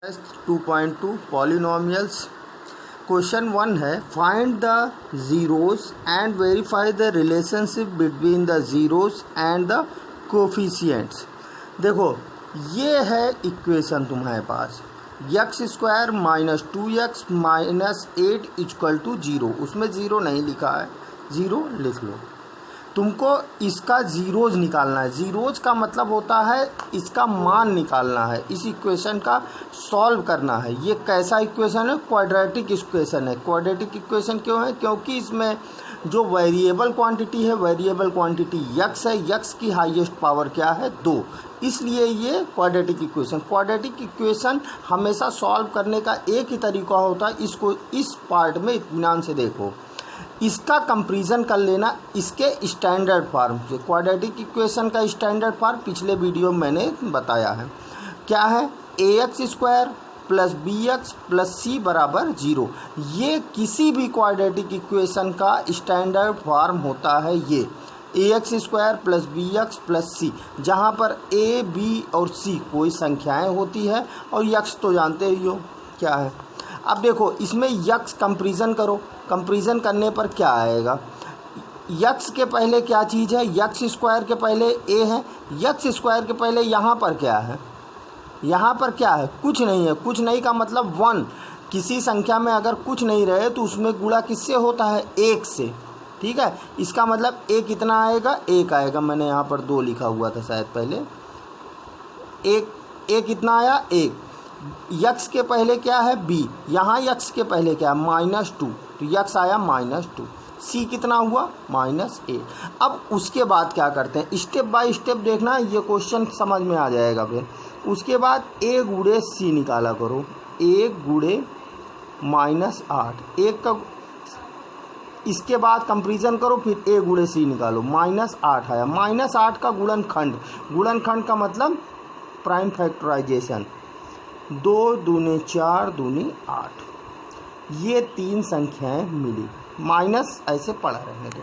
2.2 polynomials. Question 1 है find the zeros and verify the relationship between the zeros and the coefficients. देखो ये है equation तुम्हारे पास x square minus 2x minus 8 equal to 0। उसमें zero नहीं लिखा है, ज़ीरो लिख लो। तुमको इसका ज़ीरोज़ निकालना है। ज़ीरोज़ का मतलब होता है इसका मान निकालना है, इस इक्वेशन का सॉल्व करना है। ये कैसा इक्वेशन है? क्वाड्रेटिक इक्वेशन है। क्वाड्रेटिक इक्वेशन क्यों है? क्योंकि इसमें जो वेरिएबल क्वांटिटी है, वेरिएबल क्वांटिटी x है। x की हाईएस्ट पावर क्या है? 2। इसलिए ये क्वाड्रेटिक इक्वेशन। क्वाड्रेटिक इक्वेशन हमेशा सॉल्व करने का एक ही तरीका होता है। इसको इस पार्ट में इत्मीनान से देखो, इसका कंपैरिजन कर लेना इसके स्टैंडर्ड फॉर्म से। क्वाड्रेटिक इक्वेशन का स्टैंडर्ड फॉर्म पिछले वीडियो में मैंने बताया है। क्या है? ax square plus bx plus c बराबर 0। ये किसी भी क्वाड्रेटिक इक्वेशन का स्टैंडर्ड फॉर्म होता है। ये ax square plus bx plus c, जहाँ पर a, b और c कोई संख्याएं होती है और x तो जानते ही हो क्या है। अब देखो इसमें x कंपैरिजन करो, कंपैरिजन करने पर क्या आएगा? x के पहले क्या चीज़ है? x स्क्वायर के पहले a है। x स्क्वायर के पहले यहाँ पर क्या है? यहाँ पर क्या है? कुछ नहीं है। कुछ नहीं का मतलब 1। किसी संख्या में अगर कुछ नहीं रहे तो उसमें गुणा किससे होता है? 1 से। ठीक है, इसका मतलब a कितना आएगा? 1 आएगा। मैंने यहाँ पर 2 लिखा हुआ था शायद पहले। a कितना आया? 1। x के पहले क्या है? b। यहाँ x के पहले क्या है? -2, तो x आया -2। c कितना हुआ? -8। अब उसके बाद क्या करते हैं? स्टेप बाय स्टेप देखना, ये क्वेश्चन समझ में आ जाएगा। फिर उसके बाद a गुणे c निकाला करो। 1 गुणे -8, 1 का। इसके बाद कंपैरिजन करो, फिर a गुणे c निकालो। -8 आया। -8 का गुणनखंड, गुणनखंड का मतलब प्राइम फैक्टराइजेशन। 2 दूनी 4 दूनी 8, ये 3 संख्याएं मिली। माइनस ऐसे पड़ा रहने दो।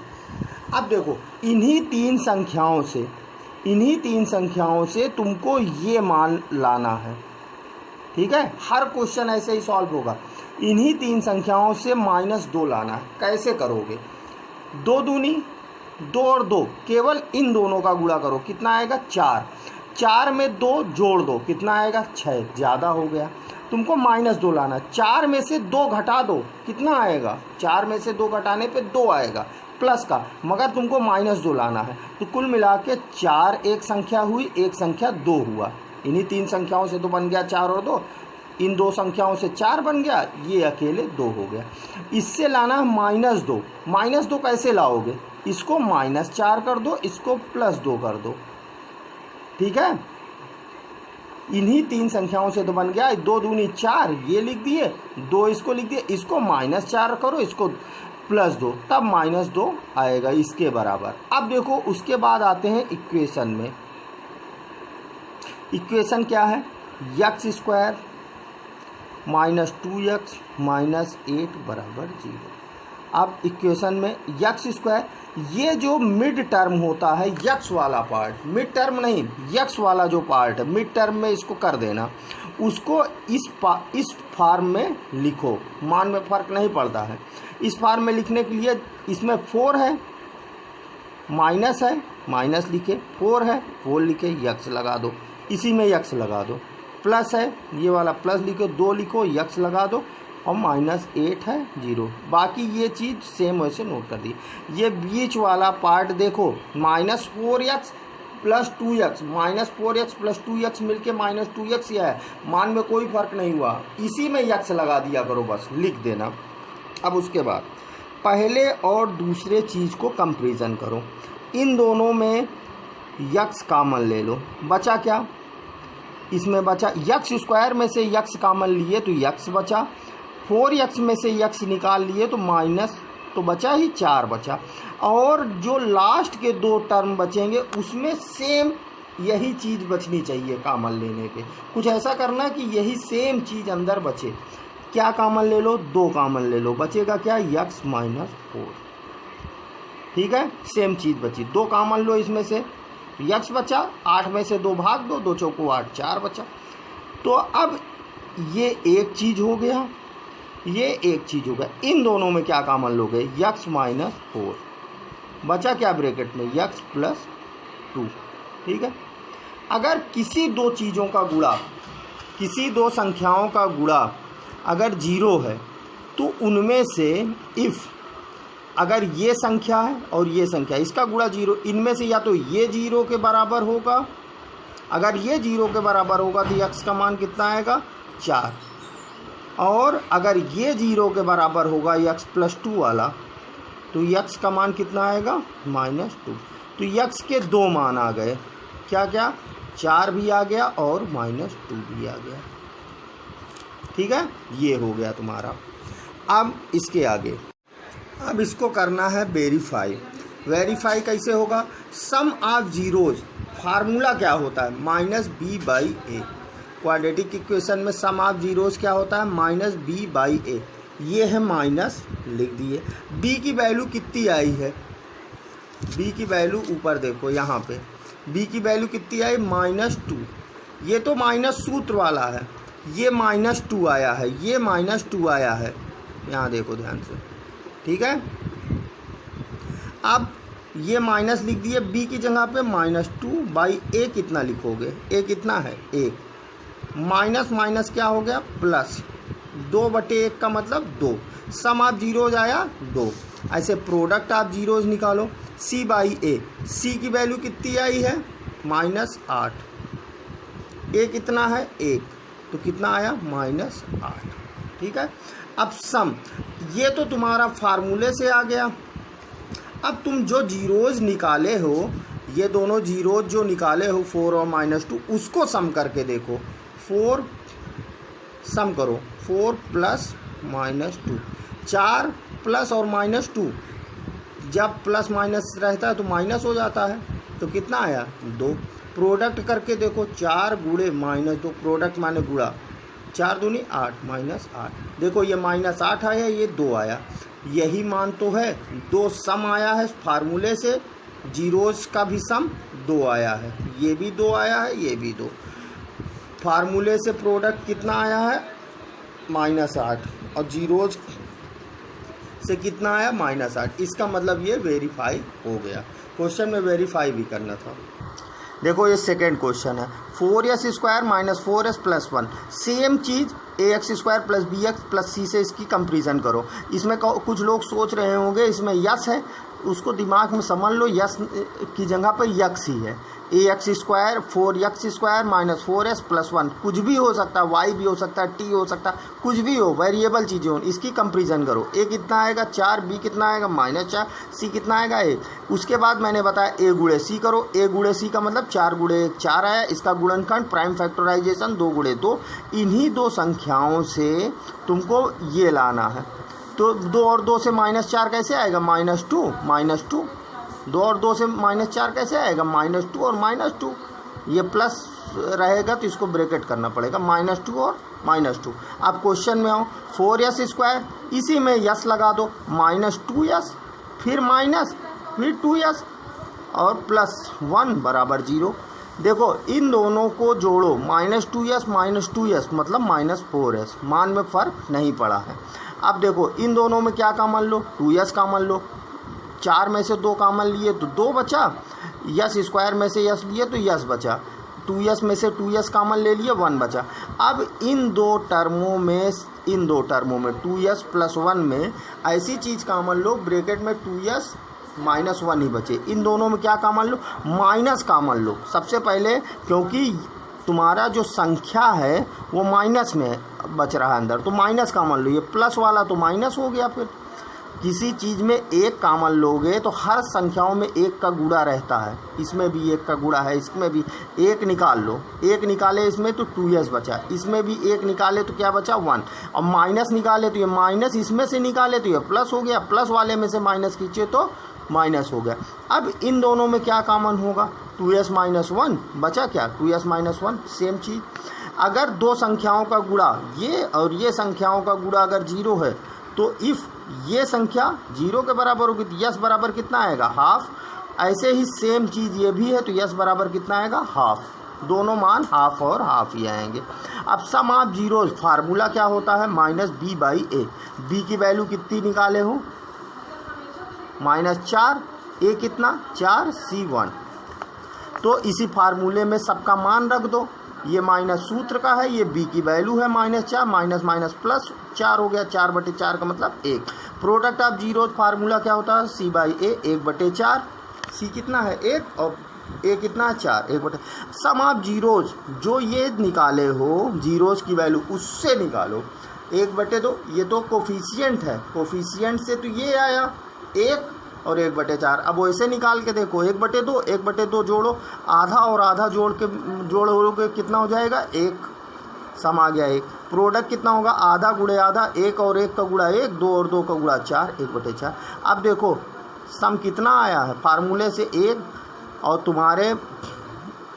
अब देखो इन्हीं 3 संख्याओं से तुमको ये मान लाना है। ठीक है, हर क्वेश्चन ऐसे ही सॉल्व होगा। इन्हीं 3 संख्याओं से -2 लाना है। कैसे करोगे? 2 दूनी 2 और 2, केवल इन दोनों का गुणा करो। कितना आएगा? 4। 4 में 2 जोड़ दो, कितना आएगा? 6। ज़्यादा हो गया, तुमको -2 लाना। 4 में से 2 घटा दो, कितना आएगा? 4 में से 2 घटाने पे 2 आएगा प्लस का, मगर तुमको -2 लाना है। तो कुल मिला के 4 एक संख्या हुई, एक संख्या 2 हुआ। इन्हीं 3 संख्याओं से तो बन गया 4 और 2। इन 2 संख्याओं से 4 बन गया, ये अकेले 2 हो गया। इससे लाना है -2। -2 कैसे लाओगे? इसको -4 कर दो, इसको +2 कर दो। ठीक है, इन्हीं 3 संख्याओं से तो बन गया। 2 दूनी 4 ये लिख दिए, 2 इसको लिख दिए, इसको -4 करो, इसको +2, तब -2 आएगा इसके बराबर। अब देखो उसके बाद आते हैं इक्वेशन में। इक्वेशन क्या है? x square minus 2x minus 8 बराबर 0। अब इक्वेशन में x स्क्वायर, ये जो मिड टर्म होता है x वाला पार्ट, मिड टर्म नहीं, x वाला जो पार्ट है मिड टर्म में, इसको कर देना। उसको इस फॉर्म में लिखो, मान में फ़र्क नहीं पड़ता है। इस फॉर्म में लिखने के लिए इसमें 4 है, माइनस है, माइनस लिखे, 4 है, 4 लिखे, x लगा दो, इसी में x लगा दो। प्लस है, ये वाला प्लस लिखो, 2 लिखो, x लगा दो, और -8 है, 0। बाकी ये चीज़ सेम वैसे नोट कर दी। ये बीच वाला पार्ट देखो, -4x plus 2x, -4x plus 2x मिलके -2x ही है। मान में कोई फर्क नहीं हुआ, इसी में x लगा दिया करो, बस लिख देना। अब उसके बाद पहले और दूसरे चीज़ को कंपैरिजन करो। इन दोनों में x कॉमन ले लो, बचा क्या? इसमें बचा x स्क्वायर में से x कॉमन लिए तो x बचा, 4x में से x निकाल लिए तो माइनस, तो बचा ही 4 बचा। और जो लास्ट के 2 टर्म बचेंगे उसमें सेम यही चीज़ बचनी चाहिए कॉमन लेने पे। कुछ ऐसा करना कि यही सेम चीज़ अंदर बचे। क्या कॉमन ले लो? 2 कॉमन ले लो, बचेगा क्या? x -4। ठीक है, सेम चीज़ बची। 2 कॉमन लो, इसमें से x बचा, 8 में से 2 भाग दो, 2 चौको 8, 4 बचा। तो अब ये एक चीज़ हो गया, ये एक चीज़ हो गया। इन दोनों में क्या कॉमन लोगे? यक्स माइनस 4 बचा क्या ब्रैकेट में? X plus 2। ठीक है। अगर किसी दो चीज़ों का गुणा, किसी दो संख्याओं का गुणा अगर 0 है तो उनमें से इफ़ अगर ये संख्या है और ये संख्या, इसका गुणा 0, इनमें से या तो ये 0 के बराबर होगा, अगर ये 0 के बराबर होगा तो यक्स का मान कितना आएगा? 4। और अगर ये 0 के बराबर होगा यक्स प्लस 2 वाला, तो यक्स का मान कितना आएगा? -2। तो यक्स के दो मान आ गए, क्या क्या? 4 भी आ गया और -2 भी आ गया। ठीक है, ये हो गया तुम्हारा। अब इसके आगे, अब इसको करना है वेरीफाई। वेरीफाई कैसे होगा? सम ऑफ जीरोज, फार्मूला क्या होता है? -b/a। क्वाड्रेटिक इक्वेशन में सम ऑफ जीरोज क्या होता है? -b/a। ये है माइनस, लिख दिए। b की वैल्यू कितनी आई है? b की वैल्यू ऊपर देखो यहाँ पे, b की वैल्यू कितनी आई? -2। ये तो माइनस सूत्र वाला है, ये -2 आया है, ये -2 आया है, यहाँ देखो ध्यान से। ठीक है, अब ये माइनस लिख दिए b की जगह पे, -2/a कितना लिखोगे? a कितना है? 1। माइनस माइनस क्या हो गया? प्लस। 2/1 का मतलब 2। सम ऑफ जीरोज आया 2। ऐसे प्रोडक्ट ऑफ जीरोज निकालो, c/a। c की वैल्यू कितनी आई है? -8। a कितना है? 1, तो कितना आया? -8। ठीक है। अब सम, ये तो तुम्हारा फार्मूले से आ गया। अब तुम जो जीरोज निकाले हो, ये दोनों जीरोज जो निकाले हो 4 और -2, उसको सम करके देखो। 4 सम करो, 4 प्लस -2, 4 प्लस और -2, जब प्लस माइनस रहता है तो माइनस हो जाता है, तो कितना आया? 2। प्रोडक्ट करके देखो, 4 गुणे -2, प्रोडक्ट माने गुणा, 4 दूनी 8, -8। देखो ये -8 आया, ये 2 आया, यही मान तो है। 2 सम आया है फार्मूले से, जीरोज का भी सम 2 आया है, ये भी 2 आया है, ये भी 2। फार्मूले से प्रोडक्ट कितना आया है? -8, और जीरोज से कितना आया? -8। इसका मतलब ये वेरीफाई हो गया। क्वेश्चन में वेरीफाई भी करना था। देखो ये सेकेंड क्वेश्चन है, 4s² - 4s + 1। सेम चीज़ ax² + bx + c से इसकी कंपेरिजन करो। इसमें कुछ लोग सोच रहे होंगे इसमें यस है, उसको दिमाग में समझ लो, यस की जगह पर यक्स ही है। ax² 4x² - 4s + 1, कुछ भी हो सकता है, y भी हो सकता है, t हो सकता है, कुछ भी हो, वेरिएबल चीज़ें हो, इसकी कंपेरिजन करो। a कितना आएगा? 4, b कितना आएगा? -4, c कितना आएगा? 1। उसके बाद मैंने बताया a गुणे c करो। a गुणे c का मतलब 4 गुणे 1 4 आया, इसका गुणनखंड प्राइम फैक्टराइजेशन 2 गुणे 2। इन्हीं दो संख्याओं से तुमको ये लाना है। तो 2 और 2 से -4 कैसे आएगा? -2 -2। 2 और 2 से -4 कैसे आएगा? -2 और -2। ये प्लस रहेगा तो इसको ब्रैकेट करना पड़ेगा, -2 और -2। अब क्वेश्चन में आओ, 4s², इसी में यस लगा दो, -2s, फिर माइनस, फिर 2s और +1 = 0। देखो इन दोनों को जोड़ो, -2s -2s मतलब -4s, मान में फ़र्क नहीं पड़ा है। अब देखो इन दोनों में क्या कॉमन लो? 2s कॉमन लो। 4 में से 2 कॉमन लिए तो 2 बचा, s² में से यस लिए तो यस बचा, 2s में से 2s कॉमन ले लिए, 1 बचा। अब इन दो टर्मों में 2s + 1 में ऐसी चीज़ कॉमन लो, ब्रैकेट में 2s -1 ही बचे। इन दोनों में क्या कॉमन लो? माइनस कॉमन लो सबसे पहले, क्योंकि तुम्हारा जो संख्या है वो माइनस में बच रहा है अंदर, तो माइनस कॉमन लो। ये प्लस वाला तो माइनस हो गया। फिर किसी चीज़ में 1 कॉमन लोगे तो हर संख्याओं में 1 का गुणा रहता है, इसमें भी 1 का गुणा है, इसमें भी 1 निकाल लो। 1 निकाले इसमें तो 2s बचा, इसमें भी 1 निकाले तो क्या बचा? 1। और माइनस निकाले तो ये माइनस, इसमें से निकाले तो ये प्लस हो गया, प्लस वाले में से माइनस खींचे तो माइनस हो गया। अब इन दोनों में क्या कॉमन होगा? 2s - 1 बचा, क्या? 2s - 1। सेम चीज़, अगर दो संख्याओं का गुणा, ये और ये संख्याओं का गुणा अगर 0 है तो इफ़ ये संख्या 0 के बराबर होगी तो यस बराबर कितना आएगा? हाफ। ऐसे ही सेम चीज़ ये भी है, तो यस बराबर कितना आएगा? हाफ। दोनों मान हाफ और हाफ ही आएंगे। अब सम ऑफ जीरोज फार्मूला क्या होता है, minus B by A. B की वैल्यू कितनी निकाले हो, -4, ए कितना 4, सी 1। तो इसी फार्मूले में सबका मान रख दो, ये माइनस सूत्र का है, ये बी की वैल्यू है -4, माइनस माइनस प्लस 4 हो गया, 4/4 का मतलब 1। प्रोडक्ट ऑफ जीरोज फार्मूला क्या होता है, सी बाई ए 1/4। सी कितना है 1 और ए कितना है 4, 1/। सम ऑफ जीरोज जो ये निकाले हो जीरोज की वैल्यू उससे निकालो 1/2। ये तो कोफिशिएंट है, कोफिशिएंट से तो ये आया 1 और 1/4। अब वैसे निकाल के देखो 1/2, 1/2 जोड़ो, आधा और आधा जोड़ोगे कितना हो जाएगा 1, सम आ गया 1। प्रोडक्ट कितना होगा, आधा गुणे आधा, 1 और 1 का गुणा 1, 2 और 2 का गुणा 4, 1/4। अब देखो सम कितना आया है, फार्मूले से 1 और तुम्हारे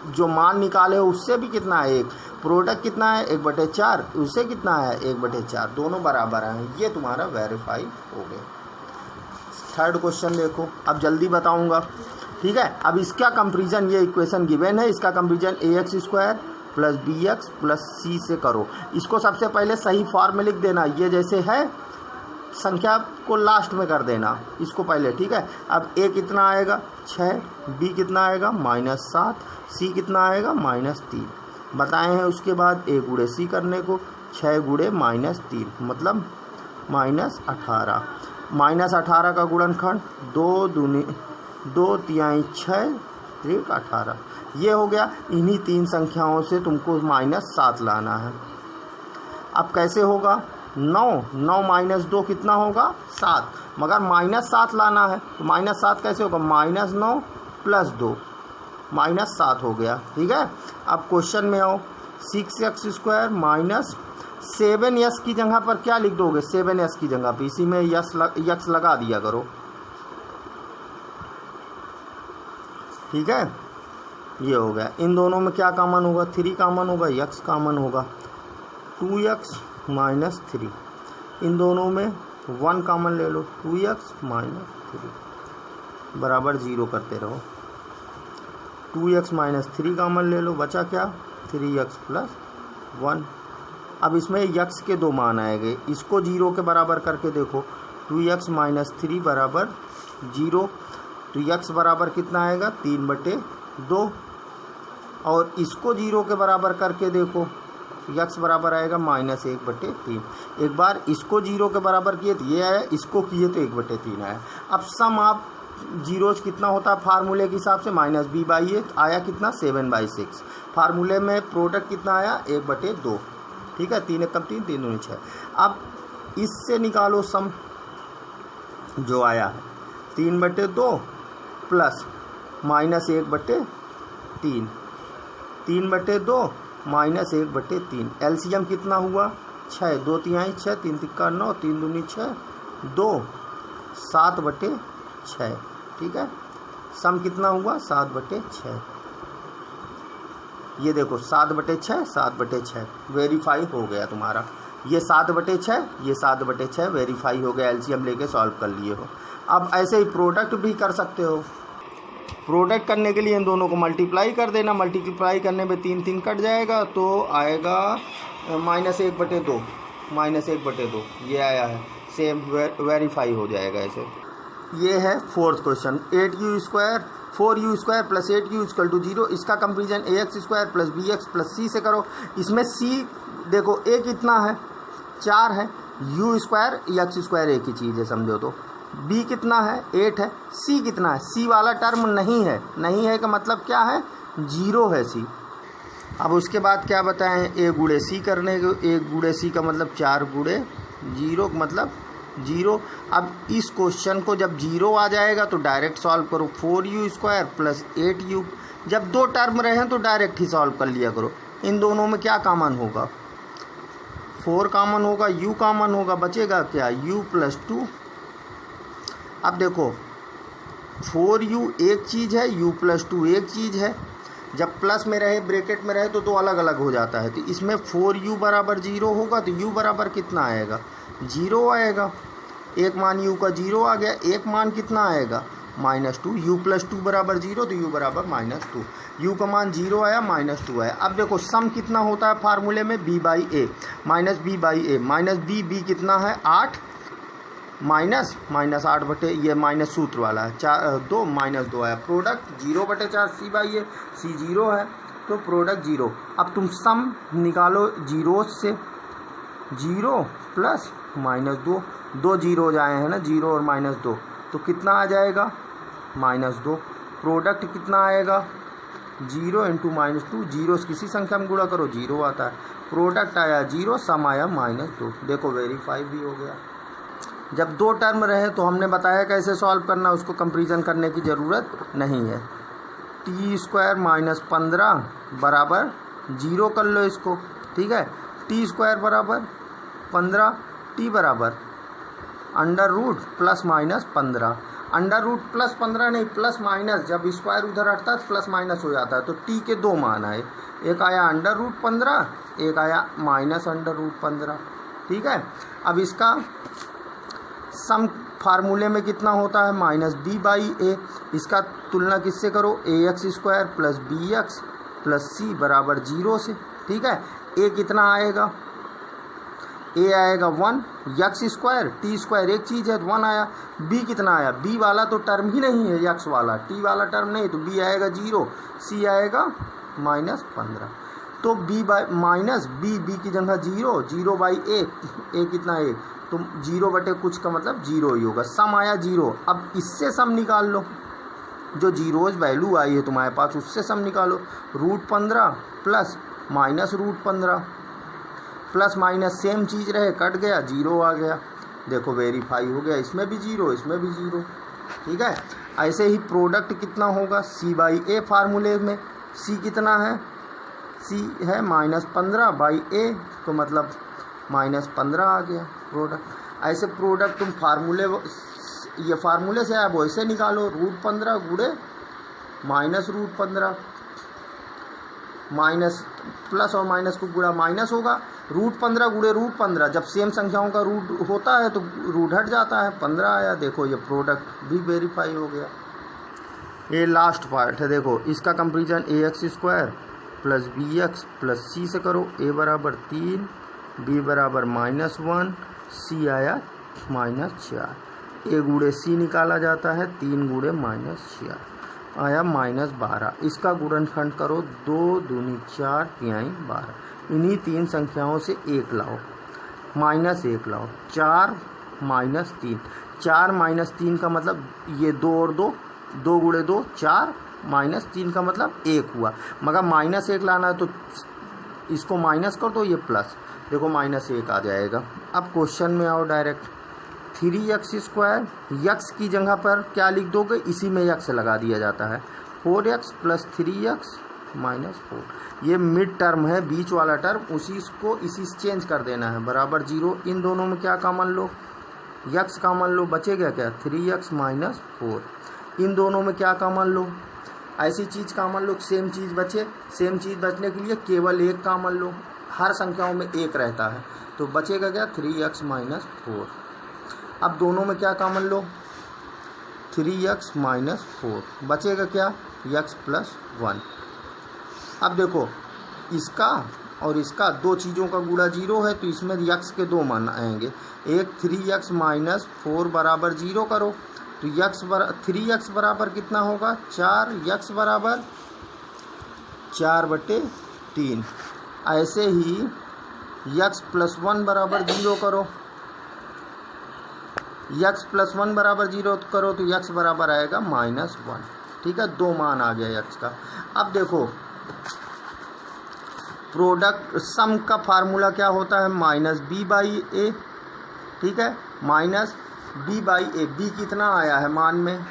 जो मान निकाले हो उससे भी कितना है 1। प्रोडक्ट कितना है 1/4, उससे कितना है 1/4, दोनों बराबर हैं। ये तुम्हारा वेरीफाई हो गया। थर्ड क्वेश्चन देखो, अब जल्दी बताऊंगा, ठीक है। अब इसका कंपैरिजन, ये इक्वेशन गिवन है, इसका comparison ax² plus bx plus c से करो। इसको सबसे पहले सही फॉर्म में लिख देना, ये जैसे है संख्या को लास्ट में कर देना इसको पहले, ठीक है। अब a कितना आएगा 6, b कितना आएगा -7, c कितना आएगा -3 बताए हैं। उसके बाद a गुणे c करने को, 6 गुणे -3 मतलब -18, -18 का गुणनखंड 2 दूनी 2 तिहाई 6 3 18, ये हो गया। इन्हीं 3 संख्याओं से तुमको -7 लाना है। अब कैसे होगा, 9 -2 कितना होगा 7, मगर -7 लाना है तो -7 कैसे होगा, -9 + 2 -7 हो गया, ठीक है। अब क्वेश्चन में आओ, 6x² -7s की जगह पर क्या लिख दोगे, 7s की जगह पर इसी में यक्स लगा दिया करो, ठीक है। ये हो गया। इन दोनों में क्या कॉमन होगा, 3 कॉमन होगा, यक्स कॉमन होगा, 2x - 3। इन दोनों में 1 कॉमन ले लो, 2x - 3 बराबर 0 करते रहो। 2x - 3 कॉमन ले लो, बचा क्या 3x + 1। अब इसमें यक्स के 2 मान आएंगे, इसको 0 के बराबर करके देखो, 2x - 3 बराबर 0, तो यक्स बराबर कितना आएगा 3/2। और इसको 0 के बराबर करके देखो, यक्स बराबर आएगा -1/3। एक बार इसको 0 के बराबर किए तो ये आया, इसको किए तो 1/3 आया। अब सम ऑफ जीरोज कितना होता है फार्मूले के हिसाब से, -b/a आया कितना 7/6। फार्मूले में प्रोडक्ट कितना आया 1/2, ठीक है। 3 × 3 3 दूनी 6। अब इससे निकालो सम जो आया है 3/2 प्लस -1/3, 3/2 -1/3। एलसीएम कितना हुआ 6, 2 तिहाई 6, 3 तिक्का 9, 3 दूनी 6, 2 7/6, ठीक है। सम कितना हुआ 7/6। ये देखो 7/6, 7/6 वेरीफाई हो गया तुम्हारा। ये 7/6, ये 7/6 वेरीफाई हो गया, एलसीएम लेके सॉल्व कर लिए हो। अब ऐसे ही प्रोडक्ट भी कर सकते हो। प्रोडक्ट करने के लिए इन दोनों को मल्टीप्लाई कर देना, मल्टीप्लाई करने में 3 3 कट जाएगा तो आएगा -1/2, -1/2 ये आया है, सेम वेरीफाई हो जाएगा ऐसे। ये है fourth question, 8u² 4u² + 8u = 0। इसका कंपैरिजन ax² + bx + c से करो। इसमें c देखो a कितना है 4 है, u² x² एक ही चीज़ है समझो तो। b कितना है 8 है, c कितना है, c वाला टर्म नहीं है, नहीं है का मतलब क्या है 0 है c। अब उसके बाद क्या बताएं, a गुणे c करने को, a गुणे c का मतलब 4 गुणे 0 मतलब 0। अब इस क्वेश्चन को जब 0 आ जाएगा तो डायरेक्ट सॉल्व करो, 4u² + 8u। जब 2 टर्म रहे तो डायरेक्ट ही सॉल्व कर लिया करो। इन दोनों में क्या कॉमन होगा, 4 कॉमन होगा, u कॉमन होगा, बचेगा क्या u + 2। अब देखो 4u एक चीज़ है, u + 2 एक चीज़ है। जब प्लस में रहे ब्रैकेट में रहे तो 2 अलग अलग हो जाता है। तो इसमें 4u बराबर 0 होगा तो u बराबर कितना आएगा 0 आएगा। एक मान u का 0 आ गया, एक मान कितना आएगा -2, u + 2 बराबर 0 तो u बराबर -2, u का मान 0 आया, -2 आया। अब देखो सम कितना होता है फार्मूले में, b/a -b कितना है 8 -8 बटे ये माइनस सूत्र वाला है 2 -2 आया। प्रोडक्ट 0/4 c/a, c 0 है तो प्रोडक्ट 0। अब तुम सम निकालो जीरो से, 0 प्लस -2, 2 जीरो आए हैं ना, 0 और -2 तो कितना आ जाएगा -2। प्रोडक्ट कितना आएगा 0 × -2, 0 से किसी संख्या में गुणा करो 0 आता है। प्रोडक्ट आया 0, सम आया -2। देखो वेरीफाई भी हो गया। जब दो टर्म रहे तो हमने बताया कैसे सॉल्व करना, उसको कंपैरिजन करने की ज़रूरत नहीं है। t² - 15 बराबर 0 कर लो इसको, ठीक है। t² बराबर 15, t बराबर √ +-15, √ +15 नहीं +- जब स्क्वायर उधर हटता है तो +- हो जाता है। तो t के दो मान आए, एक आया √15, एक आया -√15, ठीक है। अब इसका सम फार्मूले में कितना होता है -b/a। इसका तुलना किससे करो, ax² + bx + c बराबर 0 से, ठीक है। a कितना आएगा, a आएगा 1, x² t² एक चीज़ है तो 1 आया। b कितना आया, b वाला तो टर्म ही नहीं है x वाला, t वाला टर्म नहीं, तो b आएगा 0, c आएगा -15। तो b की जगह 0/a, a कितना 1 तो 0 कुछ का मतलब 0 ही होगा। सम आया 0। अब इससे सम निकाल लो, जो जीरोज वैल्यू आई है तुम्हारे पास उससे सम निकालो। √15 प्लस -√15 प्लस माइनस सेम चीज़ रहे, कट गया 0 आ गया। देखो वेरीफाई हो गया, इसमें भी 0 इसमें भी 0, ठीक है। ऐसे ही प्रोडक्ट कितना होगा c/a फार्मूले में, c कितना है, c है -15/a तो मतलब -15 आ गया प्रोडक्ट। ऐसे प्रोडक्ट तुम फार्मूले, ये फार्मूले से आप वैसे निकालो, √15 गुणे -√15 माइनस प्लस और माइनस को गुणा माइनस होगा, √15 गुणे √15, जब सेम संख्याओं का रूट होता है तो रूट हट जाता है, 15 आया। देखो ये प्रोडक्ट भी वेरीफाई हो गया। ये लास्ट पार्ट है, देखो इसका कंपेरिजन ax² + bx + c से करो। a बराबर 3, b बराबर -1, c आया -4। a गुणे c निकाला जाता है, 3 गुणे -4 आया -12। इसका गुणनखंड करो, 2 दूनी 4 तिहाई 12। इन्हीं तीन संख्याओं से 1 लाओ, -1 लाओ, 4 -3, 4 -3 का मतलब ये 2 और 2, 2 गुणे 2 4, -3 का मतलब 1 हुआ। मगर -1 लाना है तो इसको माइनस कर दो, ये प्लस, देखो -1 आ जाएगा। अब क्वेश्चन में आओ डायरेक्ट। 3x², x की जगह पर क्या लिख दोगे, इसी में x लगा दिया जाता है। 4x + 3x - 4, ये मिड टर्म है, बीच वाला टर्म, उसी को इसी से चेंज कर देना है, बराबर 0। इन दोनों में क्या कॉमन लो, x कॉमन लो, बचेगा क्या 3x - 4। इन दोनों में क्या कॉमन लो, ऐसी चीज़ कॉमन लो, सेम चीज़ बचे। सेम चीज़ बचने के लिए केवल एक कॉमन लो, हर संख्याओं में एक रहता है, तो बचेगा क्या 3x - 4। अब दोनों में क्या कॉमन लो, 3x - 4, बचेगा क्या x + 1। अब देखो इसका और इसका दो चीज़ों का गुणा 0 है, तो इसमें x के दो मान आएंगे। एक 3x - 4 बराबर 0 करो, तो 3x बराबर कितना होगा 4, x बराबर 4/3। ऐसे ही x + 1 बराबर 0 करो, x + 1 बराबर 0 करो तो x बराबर आएगा -1, ठीक है। दो मान आ गया x का। अब देखो प्रोडक्ट सम का फार्मूला क्या होता है, -b/a, ठीक है, -b/a। b कितना आया है मान में,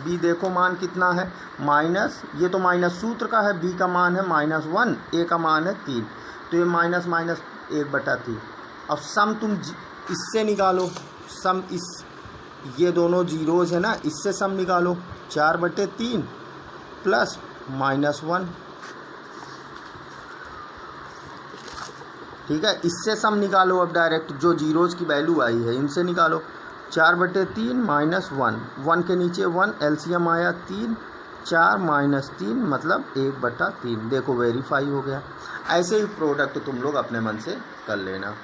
b देखो मान कितना है, माइनस, ये तो माइनस सूत्र का है, b का मान है -1, a का मान है 3, तो ये -1/3। अब सम तुम इससे निकालो, सम इस ये दोनों जीरोज है ना, इससे सम निकालो, 4/3 प्लस -1, ठीक है। इससे सम निकालो अब डायरेक्ट, जो जीरोज की वैल्यू आई है इनसे निकालो। 4/3 -1, 1 के नीचे 1, एलसीएम आया 3, 4 - 3 मतलब 1/3। देखो वेरीफाई हो गया। ऐसे ही प्रोडक्ट तुम लोग अपने मन से कर लेना।